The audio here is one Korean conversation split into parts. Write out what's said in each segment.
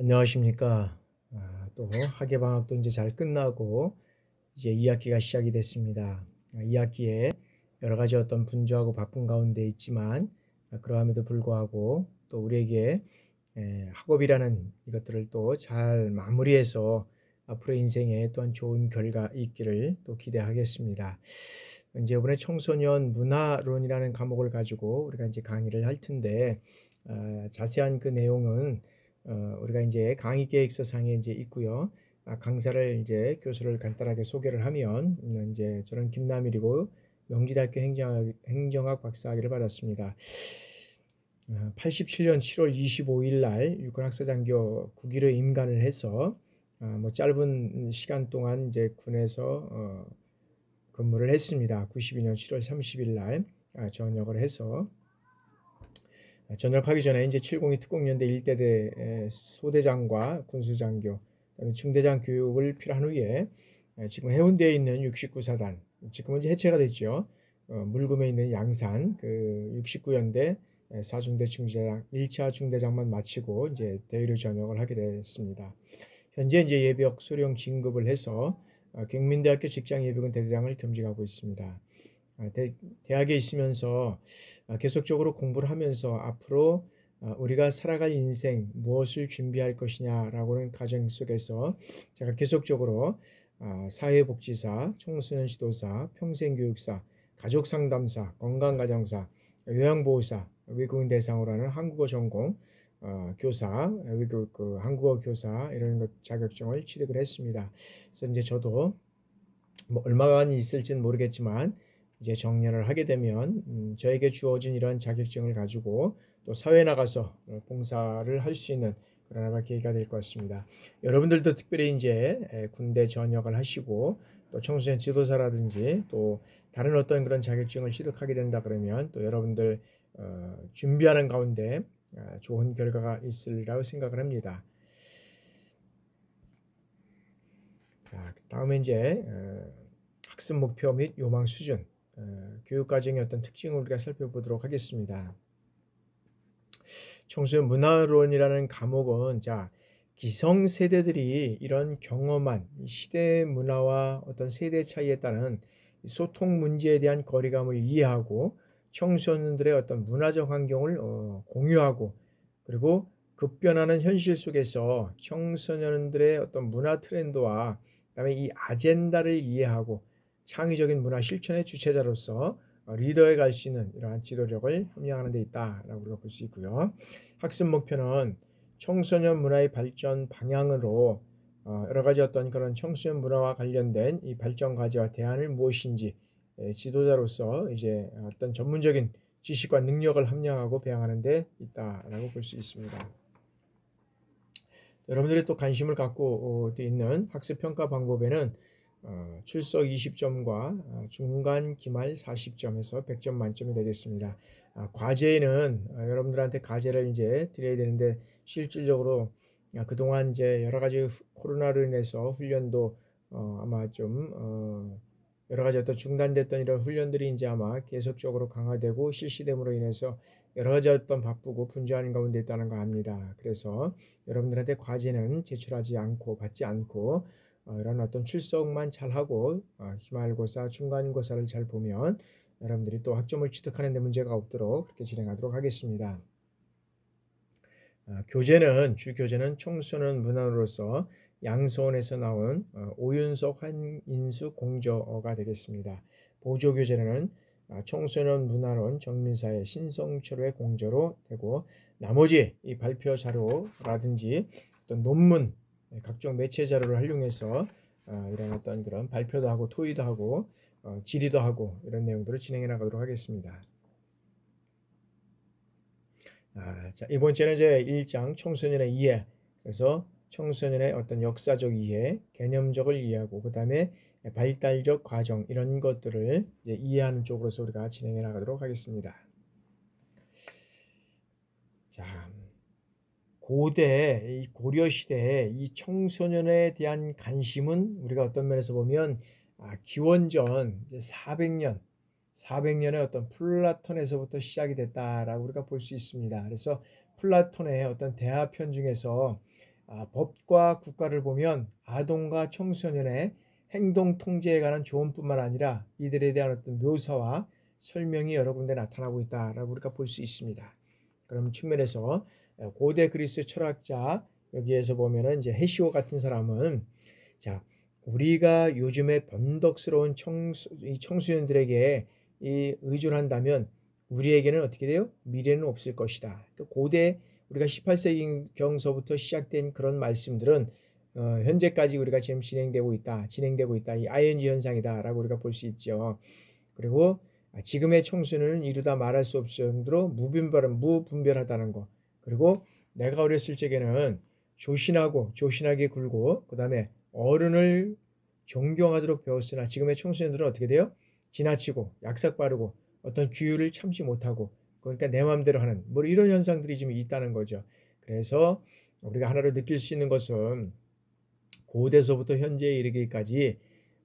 안녕하십니까. 또 학예방학도 이제 잘 끝나고 이제 2학기가 시작이 됐습니다. 2학기에 여러 가지 어떤 분주하고 바쁜 가운데 있지만 그러함에도 불구하고 또 우리에게 학업이라는 이것들을 또 잘 마무리해서 앞으로 인생에 또한 좋은 결과 있기를 또 기대하겠습니다. 이제 이번에 청소년 문화론이라는 과목을 가지고 우리가 이제 강의를 할 텐데 자세한 그 내용은 우리가 이제 강의 계획서상에 이제 있고요. 강사를 이제 교수를 간단하게 소개를 하면 이제 저는 김남일이고 명지대학교 행정학 박사학위를 받았습니다. 87년 7월 25일 날 육군학사장교 9기로 임관을 해서 뭐 짧은 시간 동안 이제 군에서 근무를 했습니다. 92년 7월 30일 날 전역을 해서 전역하기 전에 이제 702 특공연대 1대대 소대장과 군수장교, 그다음에 중대장 교육을 필요한 후에 지금 해운대에 있는 69사단, 지금은 이제 해체가 됐죠. 물금에 있는 양산 그 69연대 4중대 중대장 1차 중대장만 마치고 이제 대위로 전역을 하게 됐습니다. 현재 이제 예비역 수령 진급을 해서 경민대학교 직장예비군 대대장을 겸직하고 있습니다. 대학에 있으면서 계속적으로 공부를 하면서 앞으로 우리가 살아갈 인생 무엇을 준비할 것이냐라고는 과정 속에서 제가 계속적으로 사회복지사, 청소년 지도사, 평생교육사, 가족상담사, 건강가정사, 요양보호사, 외국인 대상으로 하는 한국어 전공 교사, 외국 한국어 교사 이런 것 자격증을 취득을 했습니다. 그래서 이제 저도 뭐 얼마간 있을지는 모르겠지만 이제 정년을 하게 되면 저에게 주어진 이런 자격증을 가지고 또 사회에 나가서 봉사를 할 수 있는 그런 아마 계기가 될 것 같습니다. 여러분들도 특별히 이제 군대 전역을 하시고 또 청소년 지도사라든지 또 다른 어떤 그런 자격증을 취득하게 된다 그러면 또 여러분들 준비하는 가운데 좋은 결과가 있으리라고 생각을 합니다. 자, 다음에 이제 학습 목표 및 요망 수준, 교육과정의 어떤 특징을 우리가 살펴보도록 하겠습니다. 청소년 문화론이라는 과목은 기성세대들이 이런 경험한 시대 문화와 어떤 세대 차이에 따른 소통 문제에 대한 거리감을 이해하고 청소년들의 어떤 문화적 환경을 공유하고 그리고 급변하는 현실 속에서 청소년들의 어떤 문화 트렌드와 그다음에 이 아젠다를 이해하고 창의적인 문화 실천의 주체자로서 리더에 갈 수 있는 이러한 지도력을 함양하는 데 있다라고 우리가 볼 수 있고요. 학습 목표는 청소년 문화의 발전 방향으로 여러 가지 어떤 그런 청소년 문화와 관련된 이 발전 과제와 대안을 무엇인지 지도자로서 이제 어떤 전문적인 지식과 능력을 함양하고 배양하는 데 있다라고 볼 수 있습니다. 여러분들이 또 관심을 갖고 있는 학습 평가 방법에는 출석 20점과 중간 기말 40점에서 100점 만점이 되겠습니다. 과제는 여러분들한테 과제를 이제 드려야 되는데 실질적으로 그동안 이제 여러 가지 코로나로 인해서 훈련도 아마 좀 여러 가지 어떤 중단됐던 이런 훈련들이 이제 아마 계속적으로 강화되고 실시됨으로 인해서 여러 가지 어떤 바쁘고 분주한 가운데 있다는 거 압니다. 그래서 여러분들한테 과제는 제출하지 않고 받지 않고 이런 어떤 출석만 잘하고 기말고사, 중간고사를 잘 보면 여러분들이 또 학점을 취득하는 데 문제가 없도록 그렇게 진행하도록 하겠습니다. 주 교재는 청소년 문화로서 양서원에서 나온 오윤석 한인수 공저가 되겠습니다. 보조 교재는 청소년 문화론 정민사의 신성철의 공저로 되고 나머지 이 발표 자료라든지 어떤 논문 각종 매체 자료를 활용해서 이런 어떤 그런 발표도 하고 토의도 하고 질의도 하고 이런 내용들을 진행해 나가도록 하겠습니다. 자, 이번 주에는 이제 1장 청소년의 이해, 그래서 청소년의 어떤 역사적 이해, 개념적을 이해하고 그 다음에 발달적 과정 이런 것들을 이제 이해하는 쪽으로서 우리가 진행해 나가도록 하겠습니다. 자, 고대, 이 고려 시대에 이 청소년에 대한 관심은 우리가 어떤 면에서 보면 기원전 400년의 어떤 플라톤에서부터 시작이 됐다라고 우리가 볼 수 있습니다. 그래서 플라톤의 어떤 대화편 중에서 법과 국가를 보면 아동과 청소년의 행동 통제에 관한 조언뿐만 아니라 이들에 대한 어떤 묘사와 설명이 여러 군데 나타나고 있다라고 우리가 볼 수 있습니다. 그런 측면에서 고대 그리스 철학자 여기에서 보면은 이제 헤시오 같은 사람은 자 우리가 요즘에 번덕스러운 청소년들에게 의존한다면 우리에게는 어떻게 돼요? 미래는 없을 것이다. 고대 우리가 18세기경서부터 시작된 그런 말씀들은 현재까지 우리가 지금 진행되고 있다. 이 ING 현상이다라고 우리가 볼 수 있죠. 그리고 지금의 청소년은 이루다 말할 수 없을 정도로 무분별하다는 거. 그리고 내가 어렸을 적에는 조신하게 굴고 그 다음에 어른을 존경하도록 배웠으나 지금의 청소년들은 어떻게 돼요? 지나치고 약삭 빠르고 어떤 규율을 참지 못하고 그러니까 내 마음대로 하는 뭐 이런 현상들이 지금 있다는 거죠. 그래서 우리가 하나로 느낄 수 있는 것은 고대서부터 현재에 이르기까지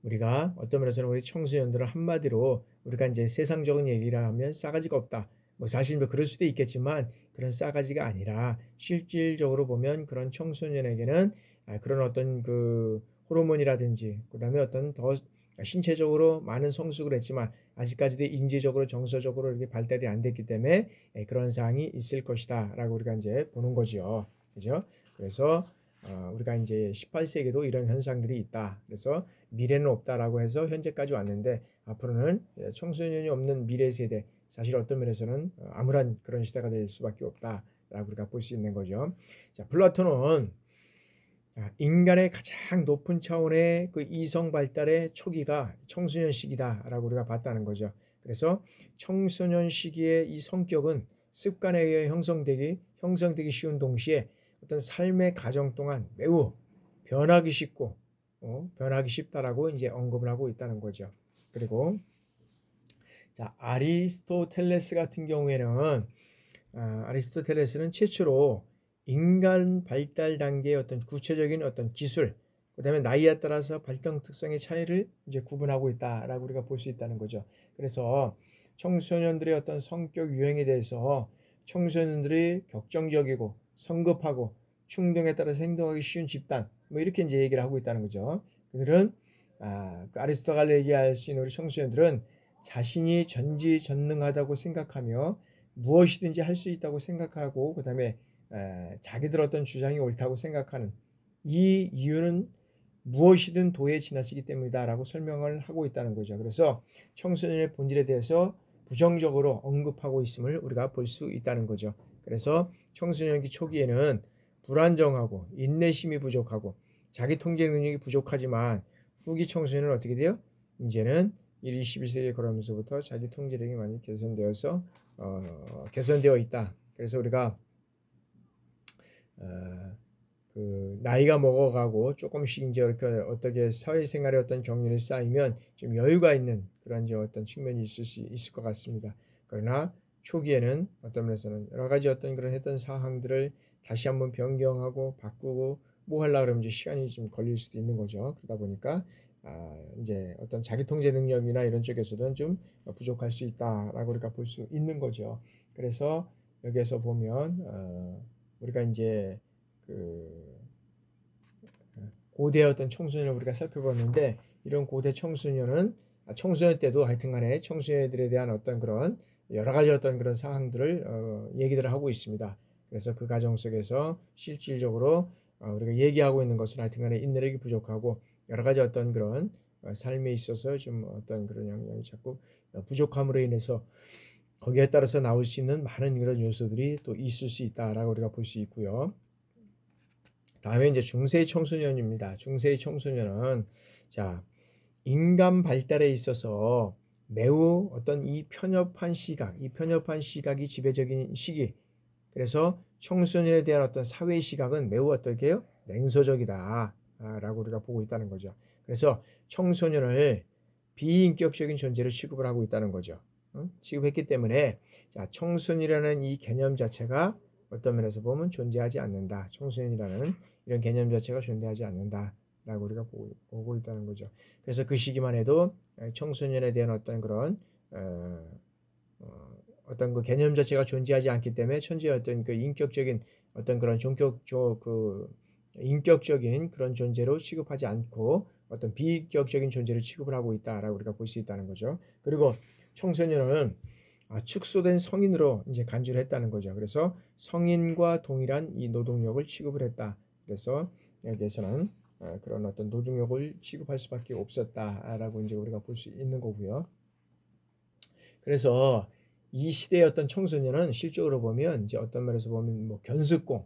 우리가 어떤 면에서는 우리 청소년들은 한마디로 우리가 이제 세상적인 얘기를 하면 싸가지가 없다. 뭐 사실 뭐 그럴 수도 있겠지만 그런 싸가지가 아니라 실질적으로 보면 그런 청소년에게는 그런 어떤 그 호르몬이라든지 그다음에 어떤 더 신체적으로 많은 성숙을 했지만 아직까지도 인지적으로 정서적으로 이렇게 발달이 안 됐기 때문에 그런 사항이 있을 것이다라고 우리가 이제 보는 거죠. 그죠? 그래서 우리가 이제 18세기도 이런 현상들이 있다. 그래서 미래는 없다라고 해서 현재까지 왔는데 앞으로는 청소년이 없는 미래 세대 사실 어떤 면에서는 암울한 그런 시대가 될 수밖에 없다라고 우리가 볼 수 있는 거죠. 자, 플라톤은 인간의 가장 높은 차원의 그 이성 발달의 초기가 청소년 시기다라고 우리가 봤다는 거죠. 그래서 청소년 시기의 이 성격은 습관에 의해 형성되기 쉬운 동시에 어떤 삶의 과정 동안 매우 변하기 쉽다라고 이제 언급을 하고 있다는 거죠. 그리고 자, 아리스토텔레스 같은 경우에는 아리스토텔레스는 최초로 인간 발달 단계의 어떤 구체적인 어떤 기술, 그다음에 나이에 따라서 발달 특성의 차이를 이제 구분하고 있다라고 우리가 볼 수 있다는 거죠. 그래서 청소년들의 어떤 성격 유형에 대해서 청소년들이 격정적이고 성급하고 충동에 따라서 행동하기 쉬운 집단, 뭐 이렇게 이제 얘기를 하고 있다는 거죠. 그들은 그 아리스토텔레스가 얘기할 수 있는 우리 청소년들은 자신이 전지전능하다고 생각하며 무엇이든지 할 수 있다고 생각하고 그 다음에 자기들 어떤 주장이 옳다고 생각하는 이 이유는 무엇이든 도에 지나치기 때문이다 라고 설명을 하고 있다는 거죠. 그래서 청소년의 본질에 대해서 부정적으로 언급하고 있음을 우리가 볼 수 있다는 거죠. 그래서 청소년기 초기에는 불안정하고 인내심이 부족하고 자기 통제 능력이 부족하지만 후기 청소년은 어떻게 돼요? 이제는 21세기에 걸어오면서부터 자기 통제력이 많이 개선되어 있다. 그래서 우리가 그 나이가 먹어가고 조금씩 이제 이렇게 어떻게 사회생활의 어떤 경륜이 쌓이면 좀 여유가 있는 그런 이제 어떤 측면이 있을 것 같습니다. 그러나 초기에는 어떤 면에서는 여러 가지 어떤 그런 했던 사항들을 다시 한번 변경하고 바꾸고 뭐 하려고 그러면 이제 시간이 좀 걸릴 수도 있는 거죠. 그러다 보니까 이제 어떤 자기 통제 능력이나 이런 쪽에서는 좀 부족할 수 있다라고 우리가 볼 수 있는 거죠. 그래서 여기에서 보면 우리가 이제 그 고대의 어떤 청소년을 우리가 살펴봤는데 이런 고대 청소년은 청소년 때도 하여튼간에 청소년들에 대한 어떤 그런 여러 가지 어떤 그런 사항들을 얘기들을 하고 있습니다. 그래서 그 과정 속에서 실질적으로 우리가 얘기하고 있는 것은 하여튼간에 인내력이 부족하고 여러 가지 어떤 그런 삶에 있어서 좀 어떤 그런 영향이 자꾸 부족함으로 인해서 거기에 따라서 나올 수 있는 많은 그런 요소들이 또 있을 수 있다라고 우리가 볼 수 있고요. 다음에 이제 중세의 청소년입니다. 중세의 청소년은 자 인간 발달에 있어서 매우 어떤 이 편협한 시각이 지배적인 시기. 그래서 청소년에 대한 어떤 사회 시각은 매우 어떻게요? 냉소적이다라고 우리가 보고 있다는 거죠. 그래서 청소년을 비인격적인 존재로 취급을 하고 있다는 거죠. 취급했기 때문에 자 청소년이라는 이 개념 자체가 어떤 면에서 보면 존재하지 않는다. 청소년이라는 이런 개념 자체가 존재하지 않는다라고 우리가 보고 있다는 거죠. 그래서 그 시기만 해도 청소년에 대한 어떤 그런 어떤 그 개념 자체가 존재하지 않기 때문에 천지의 어떤 그 인격적인 어떤 그런 인격적인 그런 존재로 취급하지 않고 어떤 비인격적인 존재로 취급을 하고 있다라고 우리가 볼 수 있다는 거죠. 그리고 청소년은 축소된 성인으로 이제 간주를 했다는 거죠. 그래서 성인과 동일한 이 노동력을 취급을 했다. 그래서 여기에서는 그런 어떤 노동력을 취급할 수밖에 없었다라고 이제 우리가 볼 수 있는 거고요. 그래서 이 시대의 어떤 청소년은 실적으로 보면 이제 어떤 면에서 보면 뭐 견습공,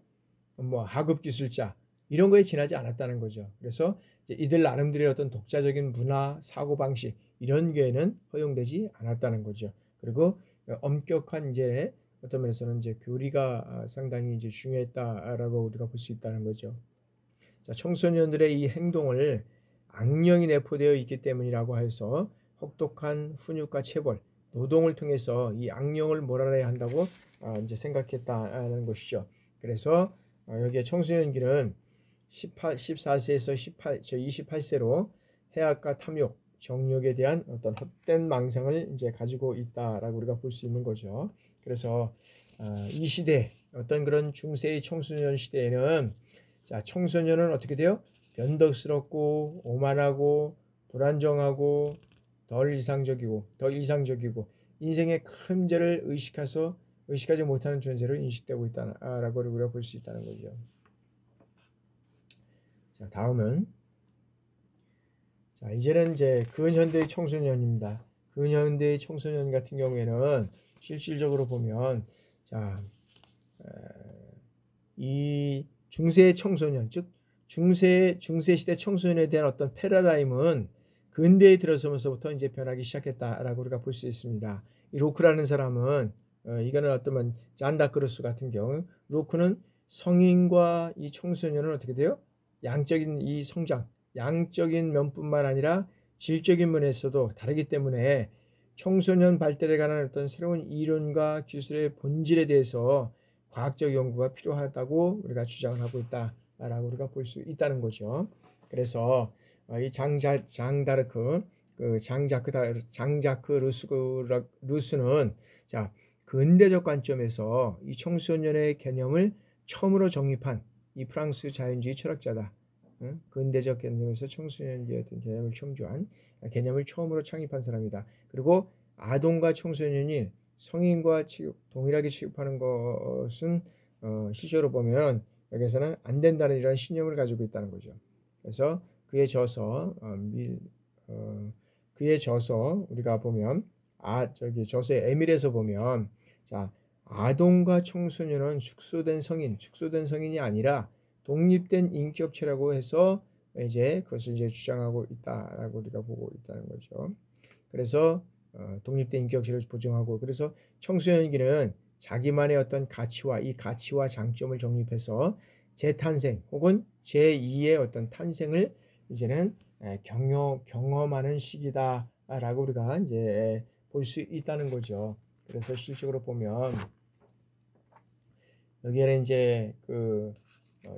뭐 하급 기술자 이런 거에 지나지 않았다는 거죠. 그래서 이제 이들 나름대로의 어떤 독자적인 문화, 사고 방식 이런 게에는 허용되지 않았다는 거죠. 그리고 엄격한 이제 어떤 면에서는 이제 교리가 상당히 이제 중요했다라고 우리가 볼 수 있다는 거죠. 자, 청소년들의 이 행동을 악령이 내포되어 있기 때문이라고 해서 혹독한 훈육과 체벌, 노동을 통해서 이 악령을 몰아내야 한다고 이제 생각했다는 것이죠. 그래서 여기에 청소년기는 14세에서 28세로 해악과 탐욕, 정욕에 대한 어떤 헛된 망상을 이제 가지고 있다라고 우리가 볼 수 있는 거죠. 그래서 이 시대 어떤 그런 중세의 청소년 시대에는 자, 청소년은 어떻게 돼요? 변덕스럽고 오만하고 불안정하고 더 이상적이고 인생의 큰 문제를 의식하지 못하는 존재로 인식되고 있다라고 우리가 볼 수 있다는 거죠. 자, 다음은 자, 이제는 이제 근현대의 청소년입니다. 근현대의 청소년 같은 경우에는 실질적으로 보면 자, 이 중세 청소년, 즉 중세 시대 청소년에 대한 어떤 패러다임은 근대에 들어서면서부터 이제 변하기 시작했다라고 우리가 볼 수 있습니다. 이 로크라는 사람은 이거는 어떤 잔다크루스 같은 경우 로크는 성인과 이 청소년은 어떻게 돼요? 양적인 이 성장, 양적인 면뿐만 아니라 질적인 면에서도 다르기 때문에 청소년 발달에 관한 어떤 새로운 이론과 기술의 본질에 대해서 과학적 연구가 필요하다고 우리가 주장을 하고 있다라고 우리가 볼 수 있다는 거죠. 그래서 이 장자크 루스는 자, 근대적 관점에서 이 청소년의 개념을 처음으로 정립한 이 프랑스 자연주의 철학자다. 근대적 개념에서 청소년의 어떤 개념을 개념을 처음으로 창립한 사람이다. 그리고 아동과 청소년이 성인과 동일하게 취급하는 것은 실제로 보면 여기서는 안 된다는 이런 신념을 가지고 있다는 거죠. 그래서 그에 져서 우리가 보면 저서의 에밀에서 보면 자, 아동과 청소년은 축소된 성인이 아니라 독립된 인격체라고 해서 이제 그것을 이제 주장하고 있다라고 우리가 보고 있다는 거죠. 그래서 독립된 인격체를 보증하고 그래서 청소년기는 자기만의 어떤 이 가치와 장점을 정립해서 재탄생 혹은 제2의 어떤 탄생을 이제는 경험하는 시기다라고 우리가 이제 볼 수 있다는 거죠. 그래서 실적으로 보면 여기에는 이제 그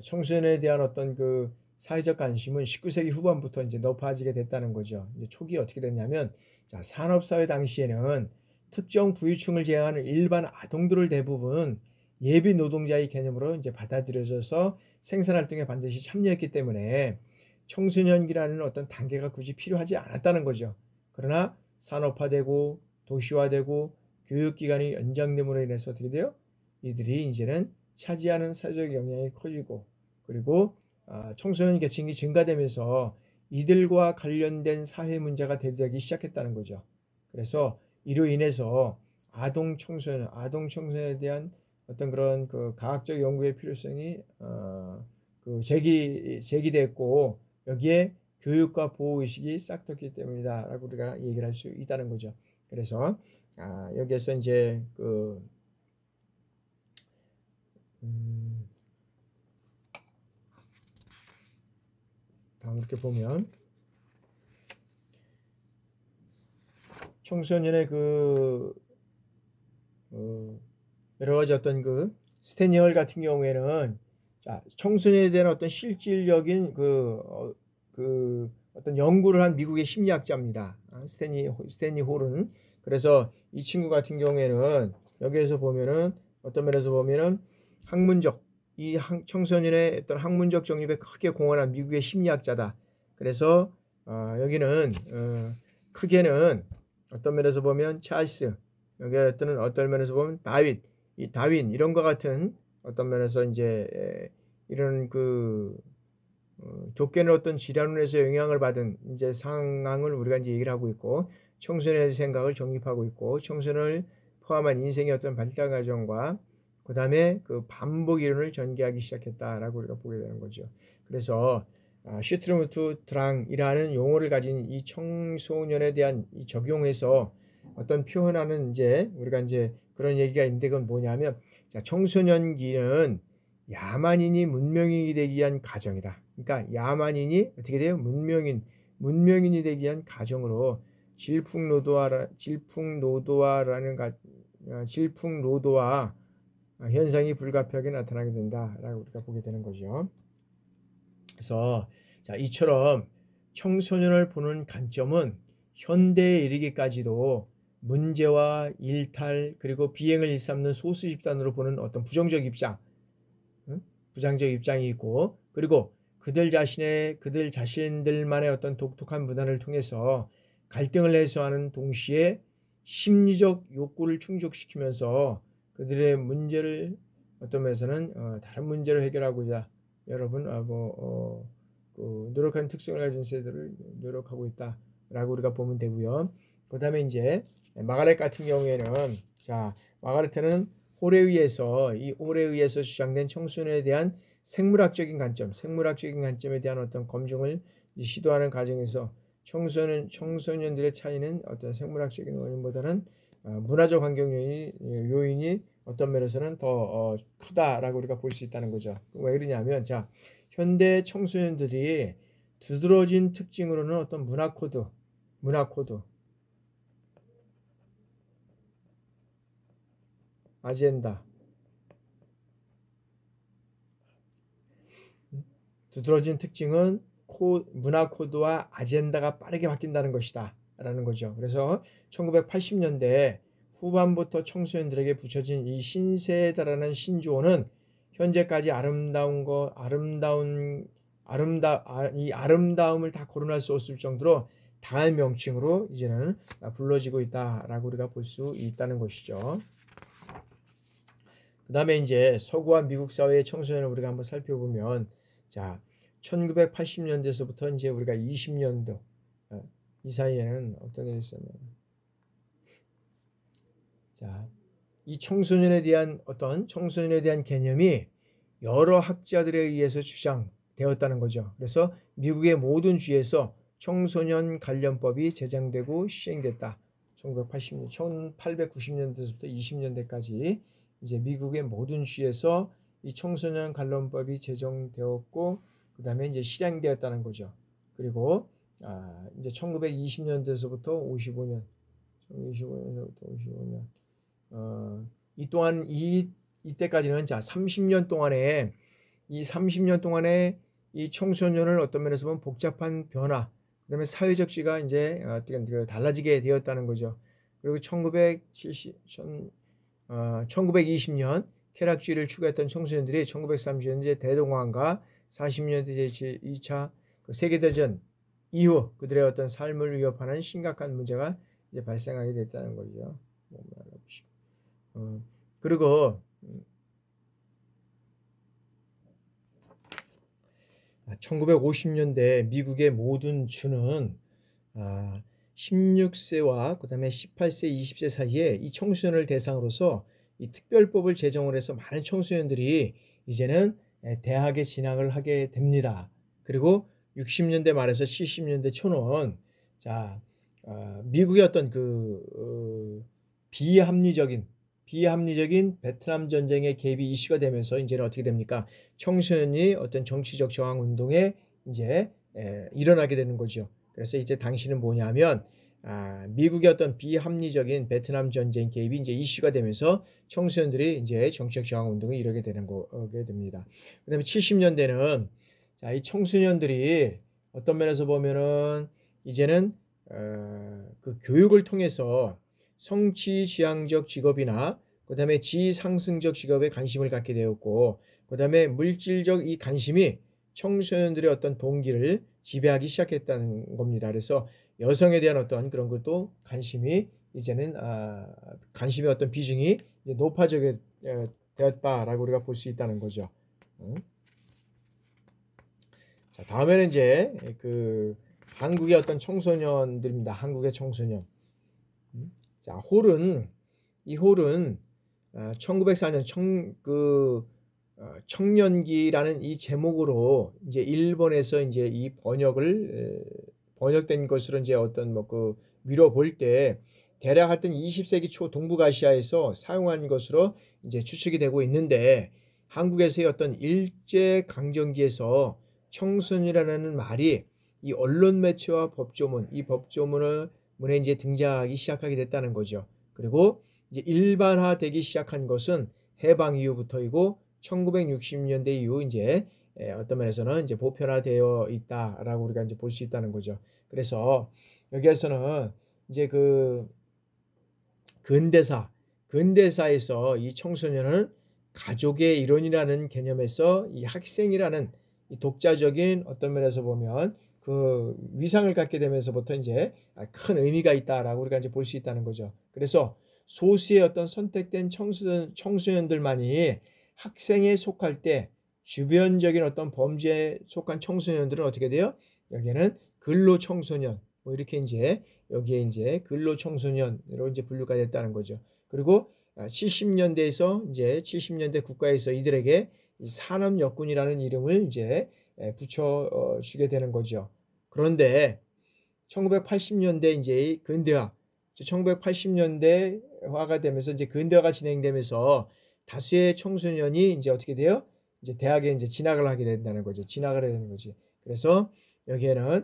청소년에 대한 어떤 그 사회적 관심은 19세기 후반부터 이제 높아지게 됐다는 거죠. 이제 초기에 어떻게 됐냐면 자, 산업사회 당시에는 특정 부유층을 제외하는 일반 아동들을 대부분 예비 노동자의 개념으로 이제 받아들여져서 생산활동에 반드시 참여했기 때문에 청소년기라는 어떤 단계가 굳이 필요하지 않았다는 거죠. 그러나 산업화되고 도시화되고 교육기간이 연장됨으로 인해서 어떻게 돼요? 이들이 이제는 차지하는 사회적 영향이 커지고 그리고 청소년 계층이 증가되면서 이들과 관련된 사회 문제가 대두되기 시작했다는 거죠. 그래서 이로 인해서 아동 청소년에 대한 어떤 그런 그 과학적 연구의 필요성이 제기됐고 여기에 교육과 보호 의식이 싹텄기 때문이다라고 우리가 얘기를 할 수 있다는 거죠. 그래서 여기에서 이제 다음 이렇게 보면 청소년의 여러 가지 어떤 스탠리 헐 같은 경우에는 자, 청소년에 대한 어떤 실질적인 어떤 연구를 한 미국의 심리학자입니다. 스탠리 홀은 그래서 이 친구 같은 경우에는 여기에서 보면은 어떤 면에서 보면은 학문적 이 청소년의 어떤 학문적 정립에 크게 공헌한 미국의 심리학자다. 그래서 여기는 크게는 어떤 면에서 보면 찰스, 여기 어떤 면에서 보면 다윈, 이 다윈 이런 것 같은 어떤 면에서 이제 이런 그 좁게는 어떤 질환에서 영향을 받은 이제 상황을 우리가 이제 얘기를 하고 있고, 청소년의 생각을 정립하고 있고, 청소년을 포함한 인생의 어떤 발달 과정과 그 다음에 그 반복 이론을 전개하기 시작했다라고 우리가 보게 되는 거죠. 그래서 슈트루무트 드랑이라는 용어를 가진 이 청소년에 대한 이 적용해서 어떤 표현하는 이제 우리가 이제 그런 얘기가 있는데, 그건 뭐냐면, 자, 청소년기는 야만인이 문명인이 되기 위한 과정이다. 그러니까 야만인이 어떻게 돼요? 문명인이 되기 위한 과정으로 질풍노도화 현상이 불가피하게 나타나게 된다라고 우리가 보게 되는 거죠. 그래서 자, 이처럼 청소년을 보는 관점은 현대에 이르기까지도 문제와 일탈 그리고 비행을 일삼는 소수 집단으로 보는 어떤 부정적 입장이 있고, 그리고 그들 자신들만의 어떤 독특한 문화를 통해서 갈등을 해소하는 동시에 심리적 욕구를 충족시키면서 그들의 문제를 어떤 면에서는 다른 문제를 해결하고자 여러분 노력하는 특성을 가진 세대를 노력하고 있다라고 우리가 보면 되고요. 그 다음에 이제 마가렛 같은 경우에는, 자, 마가렛은 홀에 의해서 주장된 청소년에 대한 생물학적인 관점에 대한 어떤 검증을 시도하는 과정에서 청소년들의 차이는 어떤 생물학적인 원인보다는 문화적 환경 요인이 어떤 면에서는 더 크다라고 우리가 볼 수 있다는 거죠. 왜 그러냐면, 자, 현대 청소년들이 두드러진 특징으로는 어떤 문화 코드, 아젠다, 두드러진 특징은 문화 코드와 아젠다가 빠르게 바뀐다는 것이다 라는 거죠. 그래서 1980년대 후반부터 청소년들에게 붙여진 이 신세대라는 신조어는 현재까지 이 아름다움을 다 거론할 수 없을 정도로 다양한 명칭으로 이제는 불러지고 있다라고 우리가 볼 수 있다는 것이죠. 그 다음에 이제 서구와 미국 사회의 청소년을 우리가 한번 살펴보면, 자, 1980년대에서부터 이제 우리가 20년도 이 사이에는 어떤 일이 있었나요? 자, 이 청소년에 대한 개념이 여러 학자들에 의해서 주장되었다는 거죠. 그래서 미국의 모든 주에서 청소년 관련법이 제정되고 시행됐다. 1890년대부터 20년대까지 이제 미국의 모든 주에서 이 청소년 관련법이 제정되었고, 그 다음에 이제 실행되었다는 거죠. 그리고 이제 1920년대에서부터 55년, 이 또한 이때까지는, 자, 30년 동안에 이 청소년을 어떤 면에서 보면 복잡한 변화, 그다음에 사회적 지가 이제 달라지게 되었다는 거죠. 그리고 1920년 쾌락주의를 추구했던 청소년들이 1930년 이제 대동강과 40년대 제2차 세계대전 이후 그들의 어떤 삶을 위협하는 심각한 문제가 이제 발생하게 됐다는 거죠. 그리고 1950년대 미국의 모든 주는 16세와 그 다음에 18세, 20세 사이에 이 청소년을 대상으로서 이 특별법을 제정을 해서 많은 청소년들이 이제는 대학에 진학을 하게 됩니다. 그리고 60년대 말에서 70년대 초는, 자, 미국의 어떤 비합리적인 베트남 전쟁의 개입이 이슈가 되면서 이제는 어떻게 됩니까? 청소년이 어떤 정치적 저항 운동에 이제 일어나게 되는 거죠. 그래서 이제 당시는 뭐냐면, 미국의 어떤 비합리적인 베트남 전쟁 개입이 이제 이슈가 되면서 청소년들이 이제 정치적 저항 운동에 이르게 되는 거게 됩니다. 그다음에 70년대는, 자, 이 청소년들이 어떤 면에서 보면은 이제는 그 교육을 통해서 성취 지향적 직업이나 그 다음에 지상승적 직업에 관심을 갖게 되었고, 그 다음에 물질적 이 관심이 청소년들의 어떤 동기를 지배하기 시작했다는 겁니다. 그래서 여성에 대한 어떤 그런 것도 관심이 이제는 관심의 어떤 비중이 이제 높아지게 되었다라고 우리가 볼 수 있다는 거죠. 자, 다음에는 이제 그 한국의 어떤 청소년들입니다. 한국의 청소년. 자, 이 홀은 1904년 청년기라는 이 제목으로 이제 일본에서 이제 이 번역된 것으로 이제 어떤 미뤄볼 때 대략 하여튼 20세기 초 동북아시아에서 사용한 것으로 이제 추측이 되고 있는데, 한국에서의 어떤 일제 강점기에서 청소년이라는 말이 이 언론 매체와 이 법조문에 이제 등장하기 시작하게 됐다는 거죠. 그리고 이제 일반화되기 시작한 것은 해방 이후부터이고 1960년대 이후 이제 어떤 면에서는 이제 보편화되어 있다라고 우리가 이제 볼 수 있다는 거죠. 그래서 여기에서는 이제 그 근대사에서 이 청소년은 가족의 일원이라는 개념에서 이 학생이라는 이 독자적인 어떤 면에서 보면 그 위상을 갖게 되면서부터 이제 큰 의미가 있다라고 우리가 이제 볼 수 있다는 거죠. 그래서 소수의 어떤 선택된 청소년들만이 학생에 속할 때 주변적인 어떤 범죄에 속한 청소년들은 어떻게 돼요? 여기에는 근로청소년, 뭐 이렇게 이제 여기에 이제 근로청소년으로 이제 분류가 됐다는 거죠. 그리고 70년대 국가에서 이들에게 산업여군이라는 이름을 이제 붙여주게 되는 거죠. 그런데 1980년대 이제 근대화, 1980년대화가 되면서 이제 근대화가 진행되면서 다수의 청소년이 이제 어떻게 돼요? 이제 대학에 이제 진학을 하게 된다는 거죠. 진학을 해야 되는 거지. 그래서 여기에는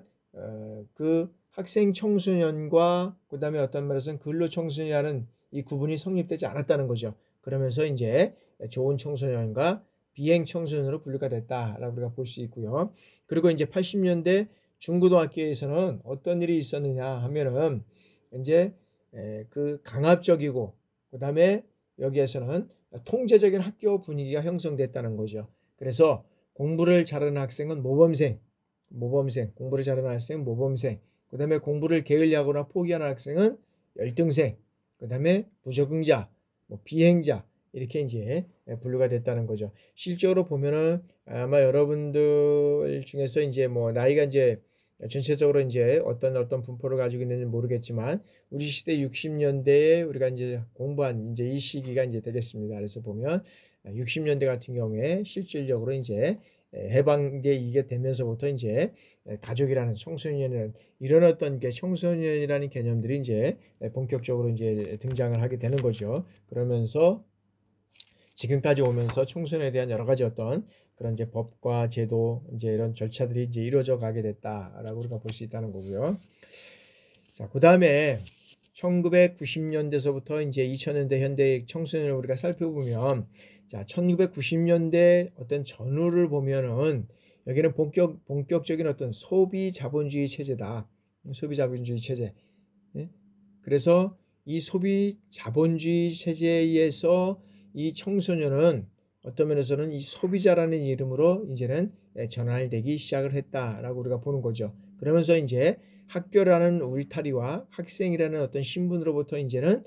그 학생 청소년과 그다음에 어떤 말에서는 근로 청소년이라는 이 구분이 성립되지 않았다는 거죠. 그러면서 이제 좋은 청소년과 비행 청소년으로 분류가 됐다라고 우리가 볼 수 있고요. 그리고 이제 80년대 중고등학교에서는 어떤 일이 있었느냐 하면은 이제 그 강압적이고 그다음에 여기에서는 통제적인 학교 분위기가 형성됐다는 거죠. 그래서 공부를 잘하는 학생은 모범생, 공부를 잘하는 학생은 모범생, 그 다음에 공부를 게을리하거나 포기하는 학생은 열등생, 그 다음에 부적응자, 비행자, 이렇게 이제 분류가 됐다는 거죠. 실제로 보면은 아마 여러분들 중에서 이제 나이가 이제 전체적으로 이제 어떤 분포를 가지고 있는지 모르겠지만 우리 시대 60년대에 우리가 이제 공부한 이제 이 시기가 이제 되겠습니다. 그래서 보면 60년대 같은 경우에 실질적으로 이제 해방돼 이게 되면서부터 이제 가족이라는 청소년이라는 이런 어떤 게 청소년이라는 개념들이 이제 본격적으로 이제 등장을 하게 되는 거죠. 그러면서 지금까지 오면서 청소년에 대한 여러 가지 어떤 그런 이제 법과 제도 이제 이런 절차들이 이제 이루어져 가게 됐다라고 우리가 볼 수 있다는 거고요. 자, 그다음에 1990년대서부터 이제 2000년대 현대 청소년을 우리가 살펴보면 자, 1990년대 어떤 전후를 보면은 여기는 본격적인 어떤 소비 자본주의 체제다. 소비 자본주의 체제. 그래서 이 소비 자본주의 체제에서 이 청소년은 어떤 면에서는 이 소비자라는 이름으로 이제는 전환되기 시작을 했다라고 우리가 보는 거죠. 그러면서 이제 학교라는 울타리와 학생이라는 어떤 신분으로부터 이제는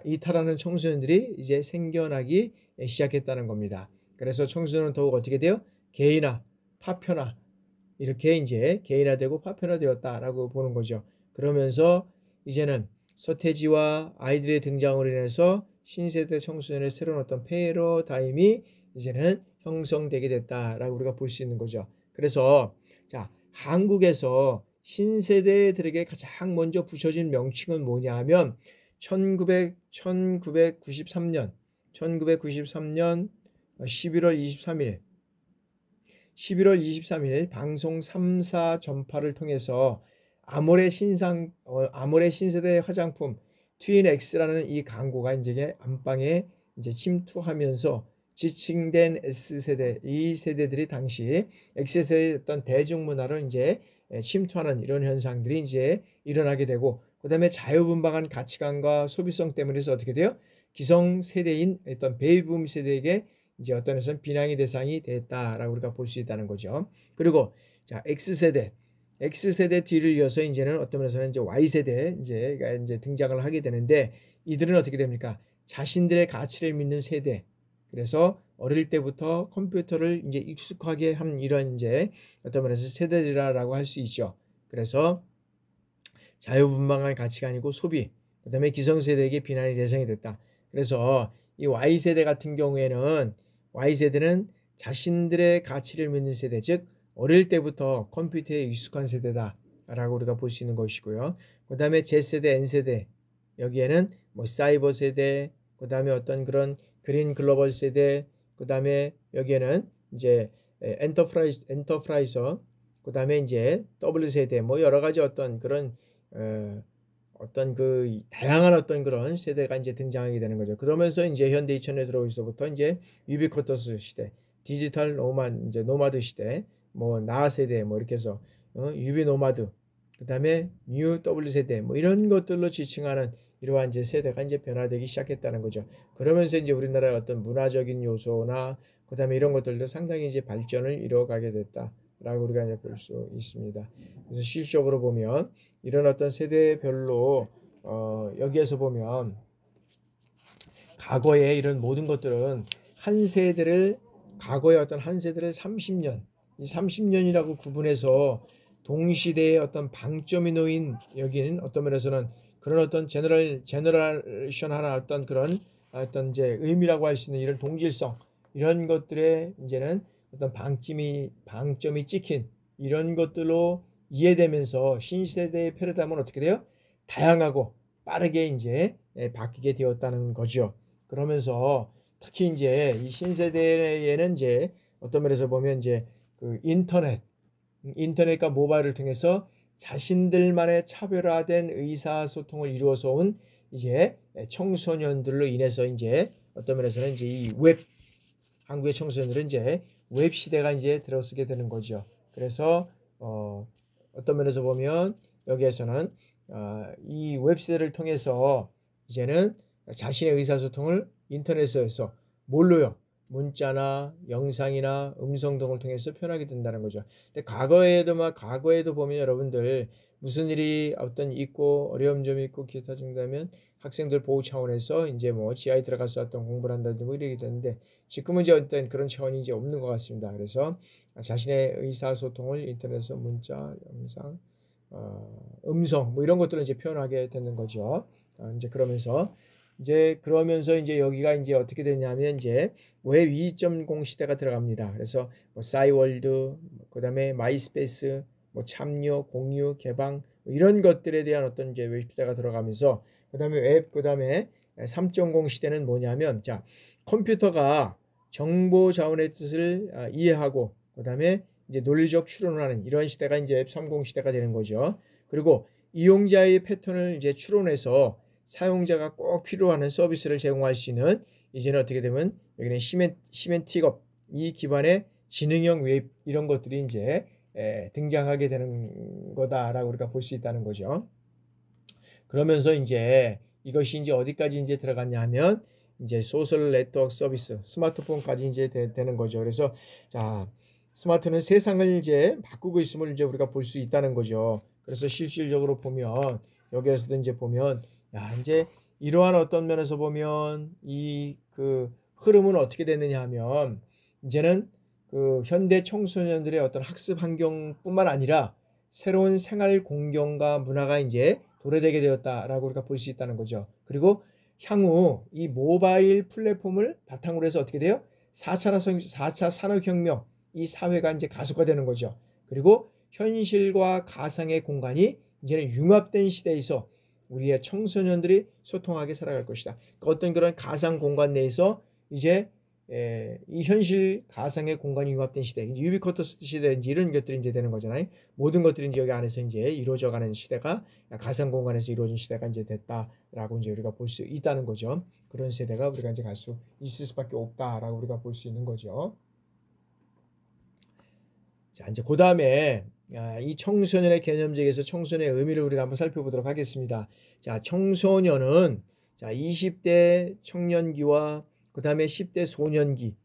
이탈하는 청소년들이 이제 생겨나기 시작했다는 겁니다. 그래서 청소년은 더욱 어떻게 돼요? 개인화, 파편화, 이렇게 이제 개인화되고 파편화되었다라고 보는 거죠. 그러면서 이제는 서태지와 아이들의 등장으로 인해서 신세대 청소년의 새로운 어떤 패러다임이 이제는 형성되게 됐다라고 우리가 볼 수 있는 거죠. 그래서 자, 한국에서 신세대들에게 가장 먼저 붙여진 명칭은 뭐냐 하면 1993년 11월 23일 방송 3사 전파를 통해서 아모레 신세대 화장품 트윈X라는 이 광고가 이제 안방에 이제 침투하면서 지칭된 S세대, 이 세대들이 당시 X세대의 어떤 대중문화로 이제 침투하는 이런 현상들이 이제 일어나게 되고, 그 다음에 자유분방한 가치관과 소비성 때문에 어떻게 돼요? 기성세대인 어떤 베이비붐 세대에게 이제 어떤 면에서는 비난의 대상이 됐다라고 우리가 볼 수 있다는 거죠. 그리고 자, X세대 뒤를 이어서 이제는 어떤 면에서는 이제 Y세대 이제 등장을 하게 되는데, 이들은 어떻게 됩니까? 자신들의 가치를 믿는 세대. 그래서 어릴 때부터 컴퓨터를 이제 익숙하게 한 이런 이제 어떤 면에서 세대라고 할 수 있죠. 그래서 자유분방한 가치가 아니고 소비, 그 다음에 기성세대에게 비난의 대상이 됐다. 그래서 이 Y세대 같은 경우에는, Y세대는 자신들의 가치를 믿는 세대, 즉 어릴 때부터 컴퓨터에 익숙한 세대다라고 우리가 볼 수 있는 것이고요. 그 다음에 Z세대, N세대, 여기에는 뭐 사이버 세대, 그 다음에 어떤 그런 그린 글로벌 세대, 그 다음에 여기에는 이제 엔터프라이저, 그 다음에 이제 W 세대, 뭐 여러 가지 어떤 그런 어떤 그 다양한 어떤 그런 세대가 이제 등장하게 되는 거죠. 그러면서 이제 현대 2000년에 들어오면서부터 이제 유비쿼터스 시대, 디지털 노마드 시대, 뭐 나 세대, 뭐 이렇게 해서 유비 노마드, 그 다음에 뉴 W 세대, 뭐 이런 것들로 지칭하는 이러한 이제 세대가 이제 변화되기 시작했다는 거죠. 그러면서 이제 우리나라의 어떤 문화적인 요소나 그 다음에 이런 것들도 상당히 이제 발전을 이뤄가게 됐다라고 우리가 이제 볼 수 있습니다. 그래서 실질적으로 보면 이런 어떤 세대별로 여기에서 보면 과거의 이런 모든 것들은 과거의 어떤 한 세대를 30년, 이 30년이라고 구분해서 동시대의 어떤 방점이 놓인, 여기는 어떤 면에서는 그런 어떤 제너레이션하나 어떤 그런 어떤 이제 의미라고 할 수 있는 이런 동질성, 이런 것들에 이제는 어떤 방점이 찍힌 이런 것들로 이해되면서 신세대의 패러다임은 어떻게 돼요? 다양하고 빠르게 이제 바뀌게 되었다는 거죠. 그러면서 특히 이제 이 신세대에는 이제 어떤 면에서 보면 이제 그 인터넷과 모바일을 통해서 자신들만의 차별화된 의사소통을 이루어서 온 이제 청소년들로 인해서 이제 어떤 면에서는 이제 이 한국의 청소년들은 이제 웹 시대가 이제 들어서게 되는 거죠. 그래서 어떤 면에서 보면 여기에서는 이 웹 시대를 통해서 이제는 자신의 의사소통을 인터넷에서 뭘로요? 문자나 영상이나 음성 등을 통해서 표현하게 된다는 거죠. 근데 과거에도 보면 여러분들 무슨 일이 어떤 있고 어려운 점이 있고 기타 중다면 학생들 보호 차원에서 이제 뭐 지하에 들어가서 어떤 공부를 한다든지 뭐 이렇게 되는데, 지금은 이제 어떤 그런 차원이 이제 없는 것 같습니다. 그래서 자신의 의사소통을 인터넷에서 문자, 영상, 음성 뭐 이런 것들을 이제 표현하게 되는 거죠. 그러면서 이제 여기가 이제 어떻게 되냐면 이제 웹 2.0 시대가 들어갑니다. 그래서 뭐 싸이월드, 그다음에 마이스페이스, 뭐 참여, 공유, 개방 뭐 이런 것들에 대한 어떤 이제 웹 시대가 들어가면서 그다음에 3.0 시대는 뭐냐면, 자, 컴퓨터가 정보 자원의 뜻을 이해하고 그다음에 이제 논리적 추론을 하는 이런 시대가 이제 웹 3.0 시대가 되는 거죠. 그리고 이용자의 패턴을 이제 추론해서 사용자가 꼭 필요하는 서비스를 제공할 수 있는, 이제는 어떻게 되면 여기는 시멘틱업 이 기반의 지능형 웹 이런 것들이 이제 등장하게 되는 거다라고 우리가 볼 수 있다는 거죠. 그러면서 이제 이것이 이제 어디까지 이제 들어갔냐면 이제 소셜 네트워크 서비스, 스마트폰까지 이제 되는 거죠. 그래서 자, 스마트는 세상을 이제 바꾸고 있음을 이제 우리가 볼 수 있다는 거죠. 그래서 실질적으로 보면 여기에서도 이제 보면 이제 이러한 어떤 면에서 보면 이 그 흐름은 어떻게 됐느냐 하면, 이제는 그 현대 청소년들의 어떤 학습 환경뿐만 아니라 새로운 생활 공경과 문화가 이제 도래되게 되었다라고 우리가 볼 수 있다는 거죠. 그리고 향후 이 모바일 플랫폼을 바탕으로 해서 어떻게 돼요? 4차 산업혁명, 이 사회가 이제 가속화되는 거죠. 그리고 현실과 가상의 공간이 이제는 융합된 시대에서 우리의 청소년들이 소통하게 살아갈 것이다. 어떤 그런 가상 공간 내에서 이제 이 현실 가상의 공간이 융합된 시대, 유비쿼터스 시대인지 이런 것들이 이제 되는 거잖아요. 모든 것들이 이제 여기 안에서 이제 이루어져가는 시대가 가상 공간에서 이루어진 시대가 이제 됐다라고 이제 우리가 볼 수 있다는 거죠. 그런 세대가 우리가 이제 갈 수 있을 수밖에 없다라고 우리가 볼 수 있는 거죠. 자, 이제 그 다음에 이 청소년의 개념적에서 청소년의 의미를 우리가 한번 살펴보도록 하겠습니다. 자, 청소년은 자 20대 청년기와 그 다음에 10대 소년기,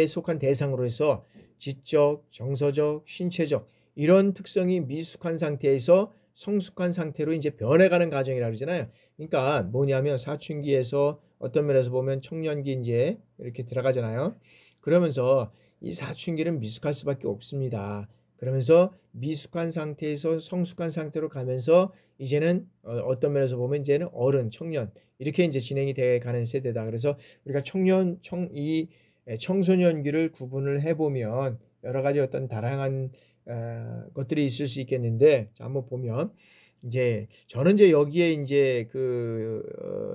속한 대상으로 해서 지적, 정서적, 신체적 이런 특성이 미숙한 상태에서 성숙한 상태로 이제 변해가는 과정이라 그러잖아요. 그러니까 뭐냐면 사춘기에서 어떤 면에서 보면 청년기 이제 이렇게 들어가잖아요. 그러면서 이 사춘기는 미숙할 수밖에 없습니다. 그러면서 미숙한 상태에서 성숙한 상태로 가면서 이제는 어떤 면에서 보면 이제는 어른, 청년 이렇게 이제 진행이 돼 가는 세대다. 그래서 우리가 이 청소년기를 구분을 해보면 여러 가지 어떤 다양한 것들이 있을 수 있겠는데, 자, 한번 보면 이제 저는 이제 여기에 이제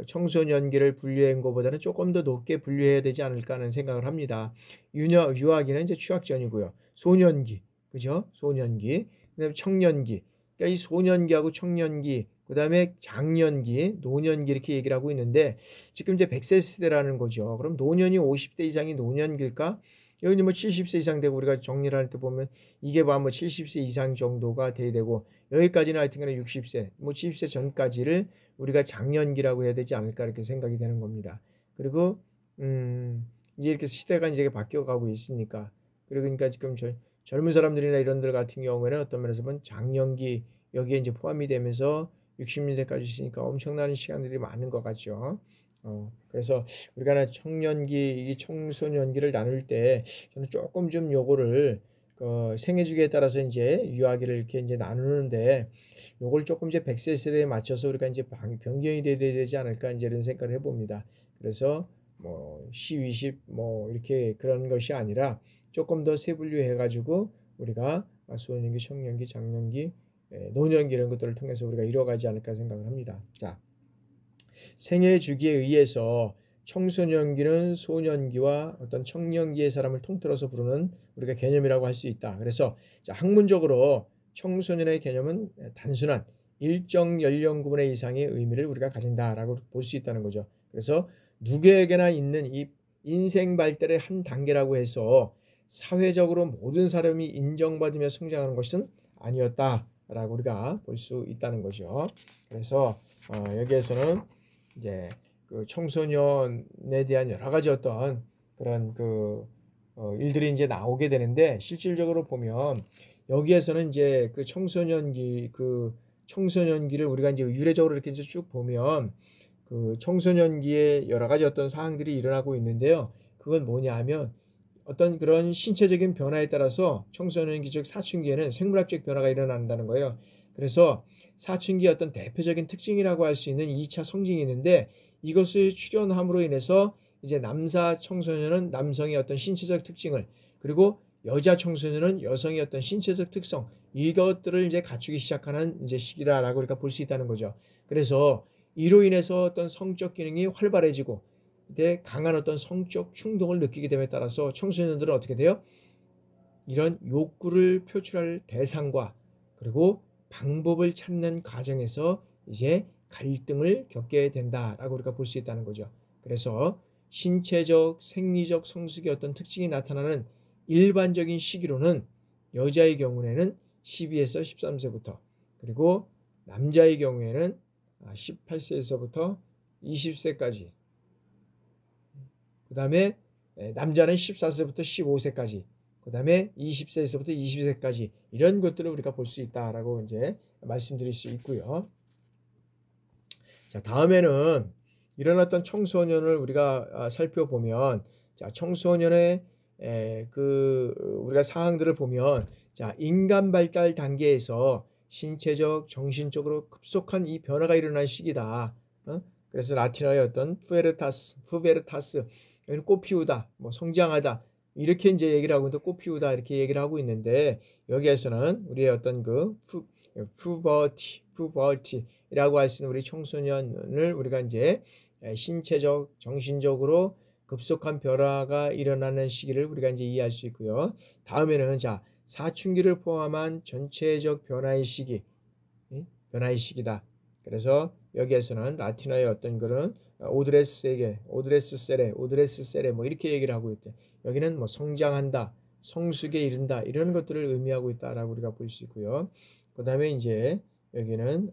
청소년기를 분류한 것보다는 조금 더 높게 분류해야 되지 않을까 하는 생각을 합니다. 유아기는 이제 취학 전이고요. 소년기, 그죠? 소년기, 그다음에 청년기. 그러니까 이 소년기하고 청년기, 그다음에 장년기, 노년기 이렇게 얘기를 하고 있는데 지금 이제 100세 시대라는 거죠. 그럼 노년이 50대 이상이 노년기일까? 여기 뭐 70세 이상 되고 우리가 정리를 할 때 보면 이게 뭐 70세 이상 정도가 돼야 되고 여기까지는 하여튼간에 60세, 뭐 70세 전까지를 우리가 장년기라고 해야 되지 않을까 이렇게 생각이 되는 겁니다. 그리고 이제 이렇게 시대가 이제 바뀌어가고 있으니까 그러니까 지금 젊은 사람들이나 이런들 같은 경우에는 어떤 면에서 보면 장년기 여기에 이제 포함이 되면서 60년대까지 있으니까 엄청난 시간들이 많은 것 같죠. 그래서 우리가 청년기, 이 청소년기를 나눌 때 저는 조금 좀 요거를 생애 주기에 따라서 이제 유아기를 이렇게 이제 나누는데 요걸 조금 이제 100세 세대에 맞춰서 우리가 이제 변경이 돼야 되지 않을까 이제 이런 생각을 해봅니다. 그래서 뭐 10, 20 뭐 이렇게 그런 것이 아니라 조금 더 세분류해 가지고 우리가 소년기, 청년기, 장년기, 노년기 이런 것들을 통해서 우리가 이뤄가지 않을까 생각을 합니다. 자, 생애 주기에 의해서 청소년기는 소년기와 어떤 청년기의 사람을 통틀어서 부르는 우리가 개념이라고 할 수 있다. 그래서 자, 학문적으로 청소년의 개념은 단순한 일정 연령 구분의 이상의 의미를 우리가 가진다라고 볼 수 있다는 거죠. 그래서 누구에게나 있는 이 인생 발달의 한 단계라고 해서 사회적으로 모든 사람이 인정받으며 성장하는 것은 아니었다라고 우리가 볼 수 있다는 거죠. 그래서 여기에서는 이제 청소년에 대한 여러 가지 어떤 그런 일들이 이제 나오게 되는데 실질적으로 보면 여기에서는 이제 청소년기를 우리가 이제 유래적으로 이렇게 이제 쭉 보면 청소년기에 여러 가지 어떤 사항들이 일어나고 있는데요. 그건 뭐냐 하면 어떤 그런 신체적인 변화에 따라서 청소년기 즉 사춘기에는 생물학적 변화가 일어난다는 거예요. 그래서 사춘기의 어떤 대표적인 특징이라고 할 수 있는 2차 성징이 있는데 이것을 출현함으로 인해서 이제 남자 청소년은 남성의 어떤 신체적 특징을 그리고 여자 청소년은 여성의 어떤 신체적 특성 이것들을 이제 갖추기 시작하는 이제 시기라고 우리가 볼 수 있다는 거죠. 그래서 이로 인해서 어떤 성적 기능이 활발해지고 강한 어떤 성적 충동을 느끼게 됨에 따라서 청소년들은 어떻게 돼요? 이런 욕구를 표출할 대상과 그리고 방법을 찾는 과정에서 이제 갈등을 겪게 된다라고 우리가 볼 수 있다는 거죠. 그래서 신체적, 생리적 성숙의 어떤 특징이 나타나는 일반적인 시기로는 여자의 경우에는 12에서 13세부터 그리고 남자의 경우에는 18세에서부터 20세까지 그 다음에 남자는 14세부터 15세까지 그 다음에 20세에서부터 20세까지 이런 것들을 우리가 볼 수 있다라고 이제 말씀드릴 수 있고요. 자, 다음에는 이런 어떤 청소년을 우리가 살펴보면 자, 청소년의 우리가 상황들을 보면 자, 인간 발달 단계에서 신체적, 정신적으로 급속한 이 변화가 일어날 시기다. 그래서 라틴어의 어떤 푸베르타스, 꽃 피우다, 뭐 성장하다 이렇게 이제 얘기를 하고 있는데 꽃 피우다 이렇게 얘기를 하고 있는데 여기에서는 우리의 어떤 푸버티라고 할 수 있는 우리 청소년을 우리가 이제 신체적, 정신적으로 급속한 변화가 일어나는 시기를 우리가 이제 이해할 수 있고요. 다음에는 자, 사춘기를 포함한 전체적 변화의 시기다. 그래서 여기에서는 라틴어의 어떤 그런 오드레스 세레 뭐 이렇게 얘기를 하고 있대. 여기는 뭐 성장한다, 성숙에 이른다 이런 것들을 의미하고 있다라고 우리가 볼 수 있고요. 그 다음에 이제 여기는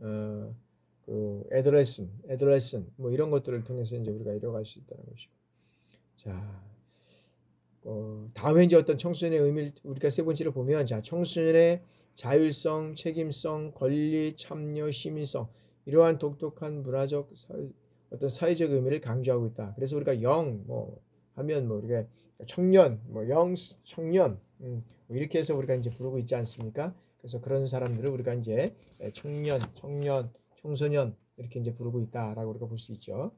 애돌레슨 뭐 이런 것들을 통해서 이제 우리가 이뤄갈 수 있다는 것이고. 자, 다음에 이제 어떤 청소년의 의미를 우리가 세 번째로 보면, 자, 청소년의 자율성, 책임성, 권리, 참여, 시민성, 이러한 독특한 문화적 어떤 사회적 의미를 강조하고 있다. 그래서 우리가 영 뭐 하면 뭐 우리가 청년, 뭐 영 청년, 뭐 이렇게 해서 우리가 이제 부르고 있지 않습니까? 그래서 그런 사람들을 우리가 이제 청년, 청소년 이렇게 이제 부르고 있다라고 우리가 볼 수 있죠.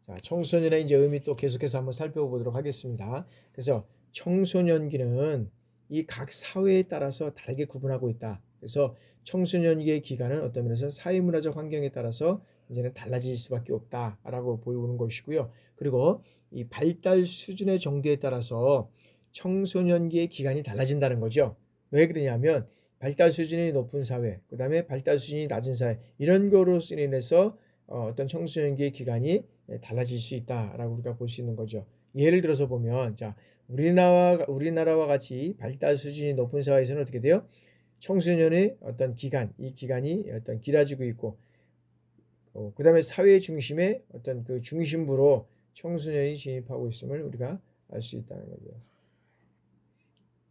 자, 청소년의 이제 의미 또 계속해서 한번 살펴보도록 하겠습니다. 그래서 청소년기는 이 각 사회에 따라서 다르게 구분하고 있다. 그래서 청소년기의 기간은 어떤 면에서 사회문화적 환경에 따라서 이제는 달라질 수밖에 없다라고 보이는 것이고요. 그리고 이 발달 수준의 정도에 따라서 청소년기의 기간이 달라진다는 거죠. 왜 그러냐면 발달 수준이 높은 사회, 그 다음에 발달 수준이 낮은 사회, 이런 거로서 인해서 어떤 청소년기의 기간이 달라질 수 있다라고 우리가 볼 수 있는 거죠. 예를 들어서 보면, 자, 우리나라와 같이 발달 수준이 높은 사회에서는 어떻게 돼요? 청소년의 어떤 기간, 이 기간이 어떤 길어지고 있고, 그 다음에 사회 중심의 어떤 그 중심부로 청소년이 진입하고 있음을 우리가 알 수 있다는 거죠.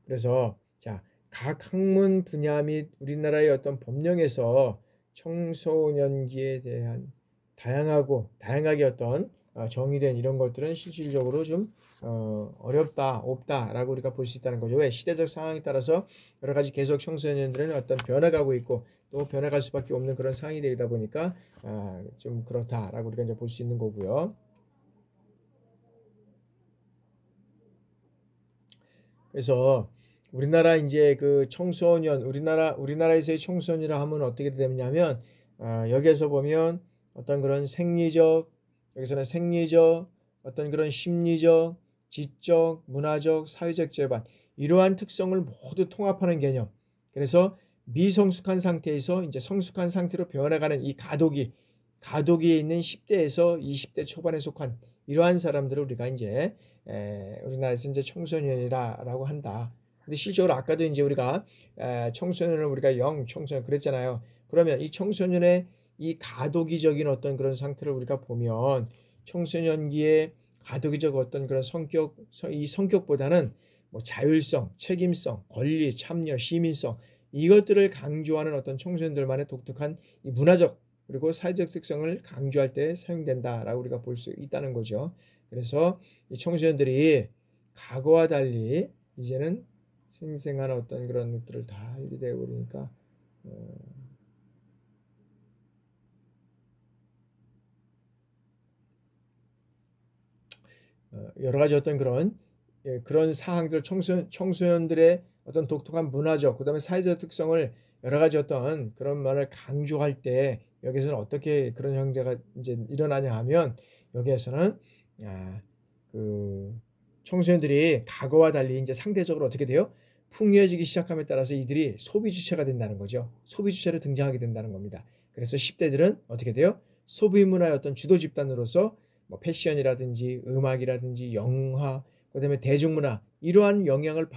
그래서, 자, 각 학문 분야 및 우리나라의 어떤 법령에서 청소년기에 대한 다양하게 어떤 정의된 이런 것들은 실질적으로 좀 어렵다, 없다라고 우리가 볼 수 있다는 거죠. 왜? 시대적 상황에 따라서 여러 가지 계속 청소년들은 어떤 변화가고 있고 또 변화갈 수밖에 없는 그런 상황이 되다 보니까 좀 그렇다라고 우리가 이제 볼 수 있는 거고요. 그래서 우리나라 이제 그 청소년, 우리나라에서의 청소년이라 하면 어떻게 되냐면 여기에서 보면 어떤 그런 여기서는 생리적, 어떤 그런 심리적, 지적, 문화적, 사회적 재반, 이러한 특성을 모두 통합하는 개념. 그래서 미성숙한 상태에서 이제 성숙한 상태로 변해가는 이 가도기에 있는 10대에서 20대 초반에 속한 이러한 사람들을 우리가 이제 우리나라에서 이제 청소년이라고 한다. 근데 실제로 아까도 이제 우리가 청소년을 우리가 청소년 그랬잖아요. 그러면 이 청소년의 이 가도기적인 어떤 그런 상태를 우리가 보면 청소년기의 가도기적 어떤 그런 이 성격보다는 뭐 자율성, 책임성, 권리, 참여, 시민성, 이것들을 강조하는 어떤 청소년들만의 독특한 이 문화적 그리고 사회적 특성을 강조할 때 사용된다라고 우리가 볼 수 있다는 거죠. 그래서 이 청소년들이 과거와 달리 이제는 생생한 어떤 그런 것들을 다 하게 되어 버리니까 여러 가지 어떤 그런 사항들 청소년들의 어떤 독특한 문화적 그다음에 사회적 특성을 여러 가지 어떤 그런 말을 강조할 때 여기서는 어떻게 그런 형태가 이제 일어나냐 하면 여기에서는 그 청소년들이 과거와 달리 이제 상대적으로 어떻게 돼요? 풍요해지기 시작함에 따라서 이들이 소비 주체가 된다는 거죠. 소비 주체로 등장하게 된다는 겁니다. 그래서 10대들은 어떻게 돼요? 소비 문화의 어떤 주도 집단으로서 뭐 패션이라든지 음악이라든지 영화, 그다음에 대중문화 이러한 영향을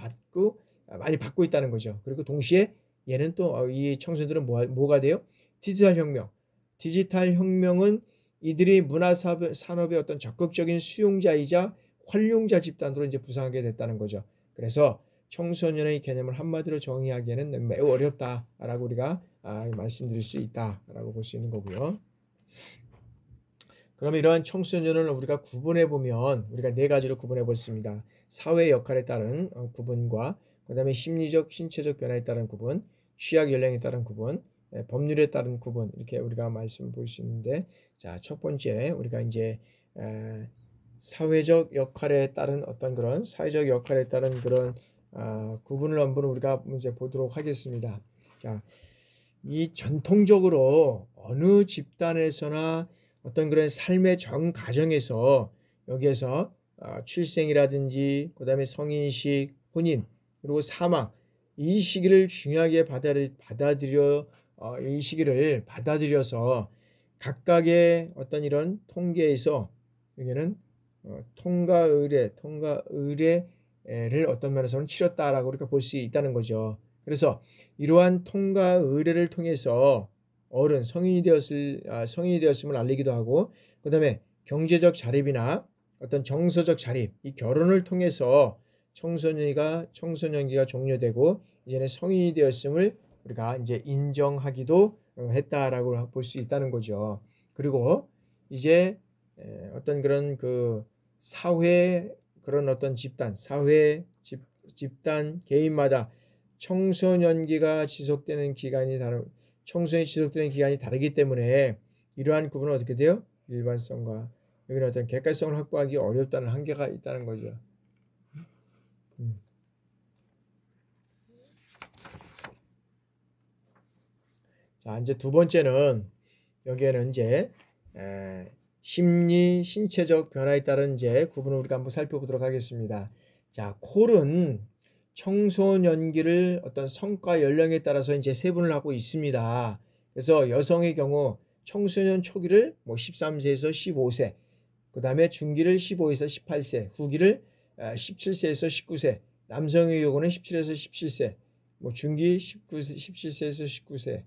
많이 받고 있다는 거죠. 그리고 동시에 얘는 또 이 청소년들은 뭐가 돼요? 디지털 혁명은 이들이 문화 산업의 어떤 적극적인 수용자이자 활용자 집단으로 이제 부상하게 됐다는 거죠. 그래서 청소년의 개념을 한마디로 정의하기에는 매우 어렵다라고 우리가 말씀드릴 수 있다라고 볼 수 있는 거고요. 그럼 이러한 청소년을 우리가 구분해 보면 우리가 네 가지로 구분해 보겠습니다. 사회 역할에 따른 구분과 그 다음에 심리적, 신체적 변화에 따른 구분, 취약 연령에 따른 구분, 법률에 따른 구분 이렇게 우리가 말씀을 볼 수 있는데 자, 첫 번째 우리가 이제 사회적 역할에 따른 어떤 그런 사회적 역할에 따른 그런 구분을 한번 우리가 이제 보도록 하겠습니다. 자, 이 전통적으로 어느 집단에서나 어떤 그런 삶의 전 과정에서 여기에서 출생이라든지 그 다음에 성인식, 혼인 그리고 사망 이 시기를 중요하게 이 시기를 받아들여서 각각의 어떤 이런 통계에서 여기는 통과 의례를 어떤 면에서는 치렀다라고 우리가 볼 수 있다는 거죠. 그래서 이러한 통과 의례를 통해서 성인이 되었음을 알리기도 하고 그 다음에 경제적 자립이나 어떤 정서적 자립, 이 결혼을 통해서 청소년기가 종료되고 이제는 성인이 되었음을 우리가 이제 인정하기도 했다라고 볼 수 있다는 거죠. 그리고 이제 어떤 그런 그 사회 그런 어떤 집단 개인마다 청소년기가 지속되는 기간이 청소년이 지속되는 기간이 다르기 때문에 이러한 구분은 어떻게 돼요? 일반성과 여기는 어떤 객관성을 확보하기 어렵다는 한계가 있다는 거죠. 자, 이제 두 번째는 여기에는 이제 심리, 신체적 변화에 따른 이제 구분을 우리가 한번 살펴보도록 하겠습니다. 자, 콜은 청소년기를 어떤 성과 연령에 따라서 이제 세분을 하고 있습니다. 그래서 여성의 경우 청소년 초기를 뭐 13세에서 15세, 그 다음에 중기를 15에서 18세, 후기를 17세에서 19세, 남성의 경우는 17에서 17세, 뭐 중기 17세에서 19세,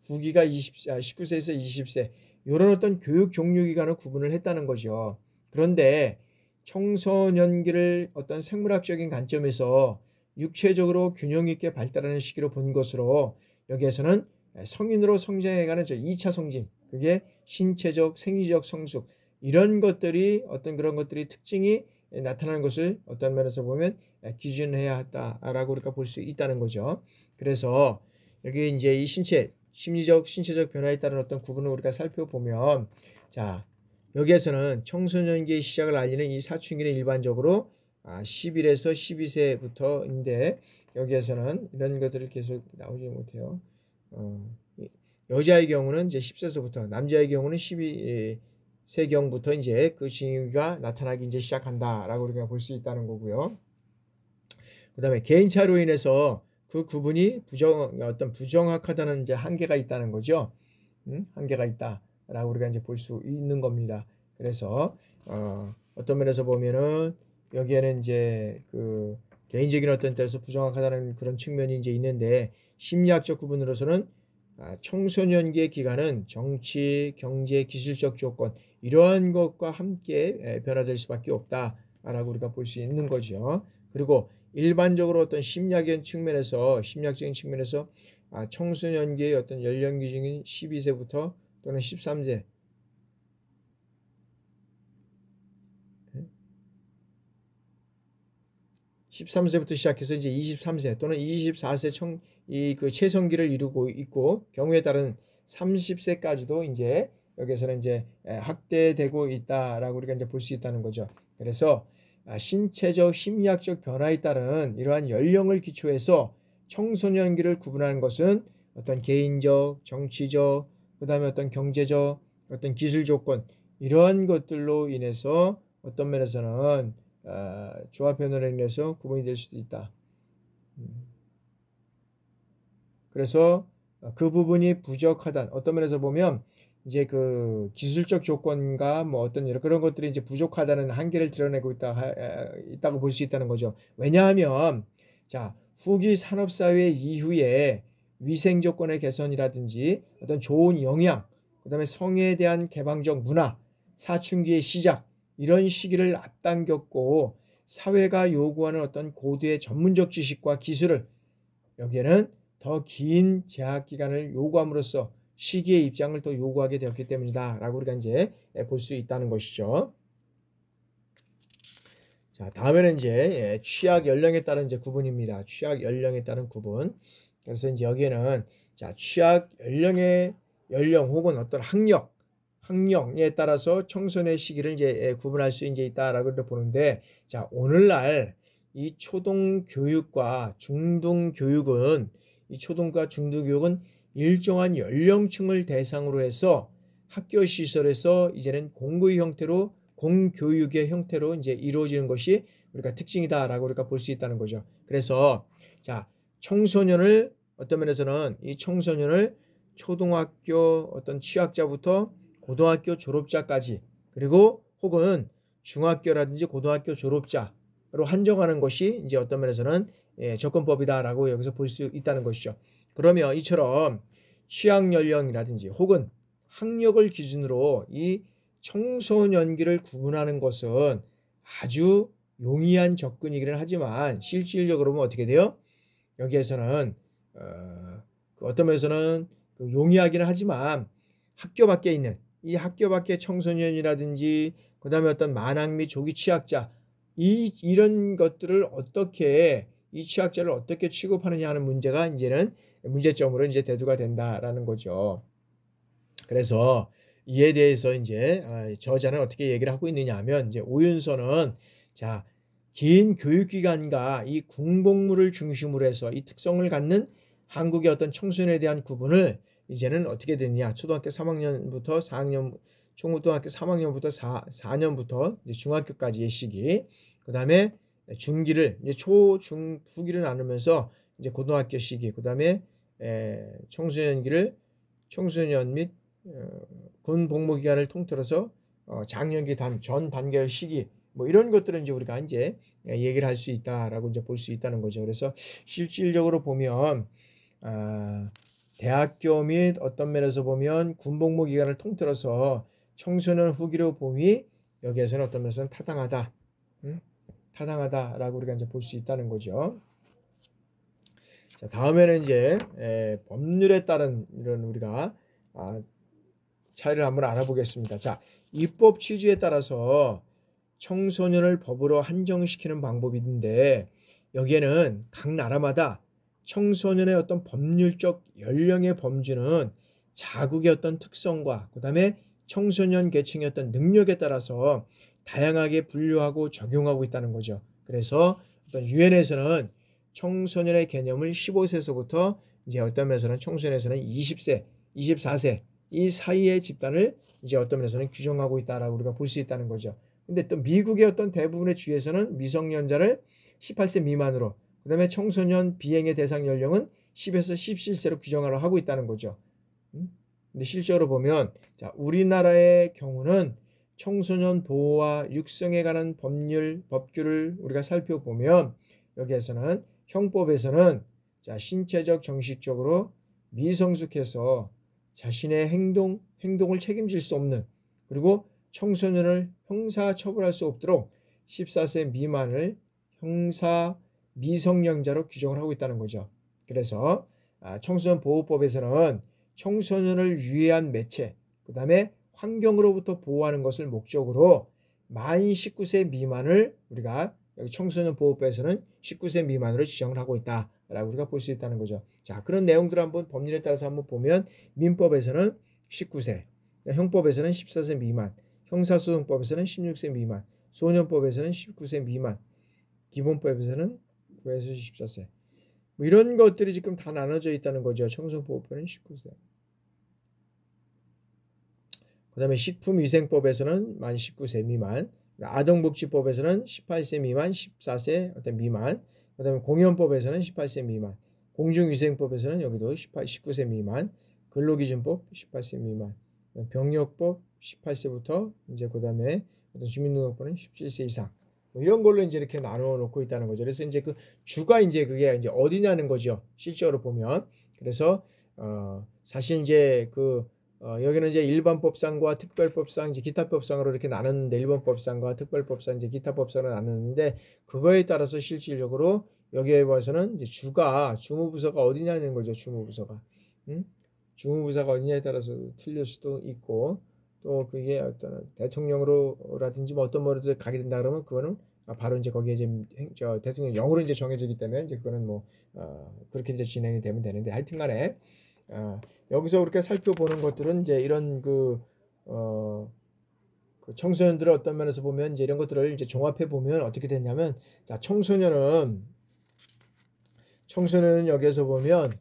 후기가 19세에서 20세, 이런 어떤 교육 종류 기간을 구분을 했다는 거죠. 그런데 청소년기를 어떤 생물학적인 관점에서 육체적으로 균형 있게 발달하는 시기로 본 것으로 여기에서는 성인으로 성장해가는 2차 성징, 그게 신체적, 생리적 성숙, 이런 것들이 어떤 그런 것들이 특징이 나타나는 것을 어떤 면에서 보면 기준해야 한다라고 우리가 볼 수 있다는 거죠. 그래서 여기 이제 이 심리적, 신체적 변화에 따른 어떤 구분을 우리가 살펴보면, 자, 여기에서는 청소년기의 시작을 알리는 이 사춘기는 일반적으로 11에서 12세부터인데, 여기에서는 이런 것들을 계속 나오지 못해요. 여자의 경우는 이제 10세서부터, 남자의 경우는 12세경부터 이제 그 징후가 나타나기 이제 시작한다라고 우리가 볼 수 있다는 거고요. 그 다음에 개인차로 인해서 그 구분이 어떤 부정확하다는 이제 한계가 있다는 거죠. 한계가 있다라고 우리가 이제 볼 수 있는 겁니다. 그래서 어떤 면에서 보면은 여기에는 이제 그 개인적인 어떤 데서 부정확하다는 그런 측면이 이제 있는데, 심리학적 구분으로서는 청소년기의 기간은 정치, 경제, 기술적 조건 이러한 것과 함께 변화될 수밖에 없다라고 우리가 볼 수 있는 거죠. 그리고 일반적으로 어떤 심리학적인 측면에서 청소년기의 어떤 연령 기준인 12세부터 또는 13세 13세부터 시작해서 이제 23세 또는 24세 그 체성기를 이루고 있고, 경우에 따른 30세까지도 이제 여기서는 이제 확대되고 있다라고 우리가 이제 볼 수 있다는 거죠. 그래서 신체적, 심리학적 변화에 따른 이러한 연령을 기초해서 청소년기를 구분하는 것은 어떤 개인적, 정치적, 그 다음에 어떤 경제적, 어떤 기술 조건 이러한 것들로 인해서 어떤 면에서는 조합 변화로 인해서 구분이 될 수도 있다. 그래서 그 부분이 부족하다. 어떤 면에서 보면 이제 그 기술적 조건과 뭐 어떤 그런 것들이 이제 부족하다는 한계를 드러내고 있다고 볼 수 있다는 거죠. 왜냐하면 자, 후기 산업사회 이후에 위생 조건의 개선이라든지 어떤 좋은 영양, 그 다음에 성에 대한 개방적 문화, 사춘기의 시작, 이런 시기를 앞당겼고, 사회가 요구하는 어떤 고도의 전문적 지식과 기술을 여기에는 더 긴 재학 기간을 요구함으로써 시기의 입장을 더 요구하게 되었기 때문이다 라고 우리가 이제 볼 수 있다는 것이죠. 자, 다음에는 이제 취약 연령에 따른 이제 구분입니다. 취약 연령에 따른 구분. 그래서 이제 여기에는 자, 취약 연령 혹은 어떤 학력에 따라서 청소년의 시기를 이제 구분할 수 이제 있다라고 보는데, 자, 오늘날 이 초등 교육과 중등 교육은 일정한 연령층을 대상으로 해서 학교 시설에서 이제는 공교육의 형태로 이제 이루어지는 것이 우리가 특징이다라고 우리가 볼 수 있다는 거죠. 그래서 자, 청소년을 어떤 면에서는 이 청소년을 초등학교 어떤 취학자부터 고등학교 졸업자까지, 그리고 혹은 중학교라든지 고등학교 졸업자로 한정하는 것이 이제 어떤 면에서는 접근법이다라고 여기서 볼 수 있다는 것이죠. 그러면 이처럼 취약 연령이라든지 혹은 학력을 기준으로 이 청소년기를 구분하는 것은 아주 용이한 접근이기는 하지만 실질적으로 보면 어떻게 돼요? 여기에서는 어떤 면에서는 용이하기는 하지만 학교 밖에 있는 이 학교 밖의 청소년이라든지 그 다음에 어떤 만학 및 조기 취약자 이런 것들을 어떻게 이 취약자를 어떻게 취급하느냐 하는 문제가 이제는 문제점으로 이제 대두가 된다라는 거죠. 그래서 이에 대해서 이제 저자는 어떻게 얘기를 하고 있느냐 하면 이제 오윤서는 자, 긴 교육기관과 이 군복무를 중심으로 해서 이 특성을 갖는 한국의 어떤 청소년에 대한 구분을 이제는 어떻게 되느냐 초등학교 3학년부터 4학년 초등학교 3학년부터 4년부터 이제 중학교까지의 시기 그 다음에 중기를 이제 초, 중, 후기를 나누면서 이제 고등학교 시기 그 다음에 청소년기를 청소년 및 군 복무 기간을 통틀어서 장년기 전 단계의 시기 뭐 이런 것들은 이제 우리가 이제 얘기를 할 수 있다라고 이제 볼 수 있다는 거죠. 그래서 실질적으로 보면 대학교 및 어떤 면에서 보면 군 복무 기간을 통틀어서 청소년 후기로 봄이 여기에서는 어떤 면에서는 타당하다, 타당하다라고 우리가 이제 볼 수 있다는 거죠. 자, 다음에는 이제 법률에 따른 이런 우리가 차이를 한번 알아보겠습니다. 자, 입법 취지에 따라서 청소년을 법으로 한정시키는 방법이 있는데 여기에는 각 나라마다 청소년의 어떤 법률적 연령의 범주는 자국의 어떤 특성과 그 다음에 청소년 계층의 어떤 능력에 따라서 다양하게 분류하고 적용하고 있다는 거죠. 그래서 어떤 유엔에서는 청소년의 개념을 15세에서부터 이제 어떤 면에서는 청소년에서는 20세, 24세 이 사이의 집단을 이제 어떤 면에서는 규정하고 있다라고 우리가 볼 수 있다는 거죠. 근데 또 미국의 어떤 대부분의 주에서는 미성년자를 18세 미만으로 그 다음에 청소년 비행의 대상 연령은 10에서 17세로 규정을 하고 있다는 거죠. 근데 실제로 보면 자, 우리나라의 경우는 청소년 보호와 육성에 관한 법규를 우리가 살펴보면 여기에서는 형법에서는 자, 신체적 정식적으로 미성숙해서 자신의 행동을 책임질 수 없는 그리고 청소년을 형사 처벌할 수 없도록 14세 미만을 형사 미성년자로 규정을 하고 있다는 거죠. 그래서 청소년 보호법에서는 청소년을 유해한 매체 그 다음에 환경으로부터 보호하는 것을 목적으로 만 19세 미만을 우리가 여기 청소년 보호법에서는 19세 미만으로 지정을 하고 있다라고 우리가 볼 수 있다는 거죠. 자, 그런 내용들을 한번 법률에 따라서 한번 보면 민법에서는 19세, 형법에서는 14세 미만, 형사소송법에서는 16세 미만, 소년법에서는 19세 미만, 기본법에서는 9에서 14세. 뭐 이런 것들이 지금 다 나눠져 있다는 거죠. 청소년보호법은 19세. 그 다음에 식품위생법에서는 만 19세 미만, 아동복지법에서는 18세 미만, 14세 어떤 미만, 그 다음에 공연법에서는 18세 미만, 공중위생법에서는 여기도 19세 미만, 근로기준법 18세 미만, 병력법 18세부터 이제 그 다음에 어떤 주민등록번은 17세 이상. 뭐 이런 걸로 이제 이렇게 나누어 놓고 있다는 거죠. 그래서 이제 그 주가 이제 그게 이제 어디냐는 거죠. 실제로 보면. 그래서 사실 이제 여기는 이제 일반법상과 특별법상, 이제 기타법상으로 이렇게 나눴는데 일반법상과 특별법상, 이제 기타법상으로 나눴는데 그거에 따라서 실질적으로 여기에 봐서는 이제 주무부서가 어디냐는 거죠. 주무부서가. 주무부서가 어디냐에 따라서 틀릴 수도 있고 또 그게 어떤 대통령으로라든지 뭐 어떤 뭐로도 가게 된다 그러면 그거는 바로 이제 거기에 이제 대통령 영으로 이제 정해지기 때문에 이제 그거는 뭐 그렇게 이제 진행이 되면 되는데 하여튼간에 여기서 그렇게 살펴보는 것들은 이제 이런 그 청소년들을 어떤 면에서 보면 이제 이런 것들을 이제 종합해 보면 어떻게 됐냐면 자 청소년은 여기에서 보면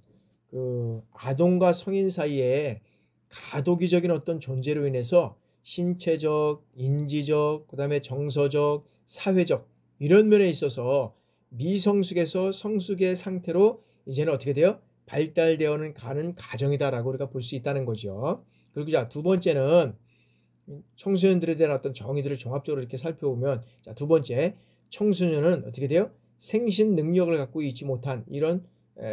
그 아동과 성인 사이에 가도기적인 어떤 존재로 인해서 신체적, 인지적, 그 다음에 정서적, 사회적 이런 면에 있어서 미성숙에서 성숙의 상태로 이제는 어떻게 돼요? 발달되어는 가는 과정이다라고 우리가 볼 수 있다는 거죠. 그리고 자, 두 번째는 청소년들에 대한 어떤 정의들을 종합적으로 이렇게 살펴보면 자, 두 번째, 청소년은 어떻게 돼요? 생식 능력을 갖고 있지 못한 이런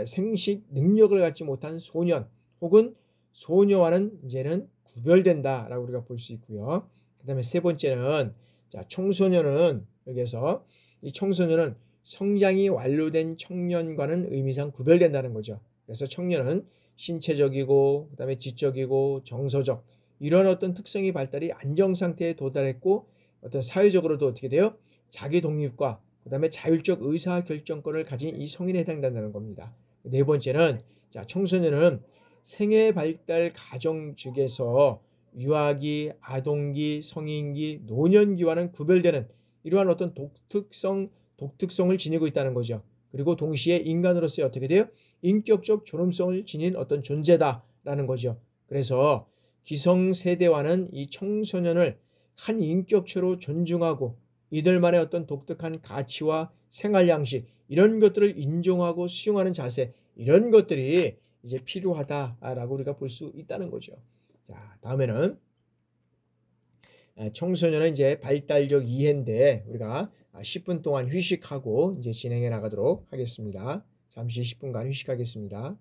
생식 능력을 갖지 못한 소년 혹은 소녀와는 이제는 구별된다라고 우리가 볼 수 있고요. 그다음에 세 번째는 자, 청소년은 여기서 이 청소년은 성장이 완료된 청년과는 의미상 구별된다는 거죠. 그래서 청년은 신체적이고 그다음에 지적이고 정서적 이런 어떤 특성이 발달이 안정 상태에 도달했고 어떤 사회적으로도 어떻게 돼요? 자기 독립과 그다음에 자율적 의사 결정권을 가진 이 성인에 해당된다는 겁니다. 네 번째는 자, 청소년은 생애 발달 과정 측에서 유아기, 아동기, 성인기, 노년기와는 구별되는 이러한 어떤 독특성을 지니고 있다는 거죠. 그리고 동시에 인간으로서의 어떻게 돼요? 인격적 존엄성을 지닌 어떤 존재다라는 거죠. 그래서 기성세대와는 이 청소년을 한 인격체로 존중하고 이들만의 어떤 독특한 가치와 생활 양식 이런 것들을 인정하고 수용하는 자세 이런 것들이 이제 필요하다라고 우리가 볼 수 있다는 거죠. 자, 다음에는 청소년은 이제 발달적 이해인데 우리가 10분 동안 휴식하고 이제 진행해 나가도록 하겠습니다. 잠시 10분간 휴식하겠습니다.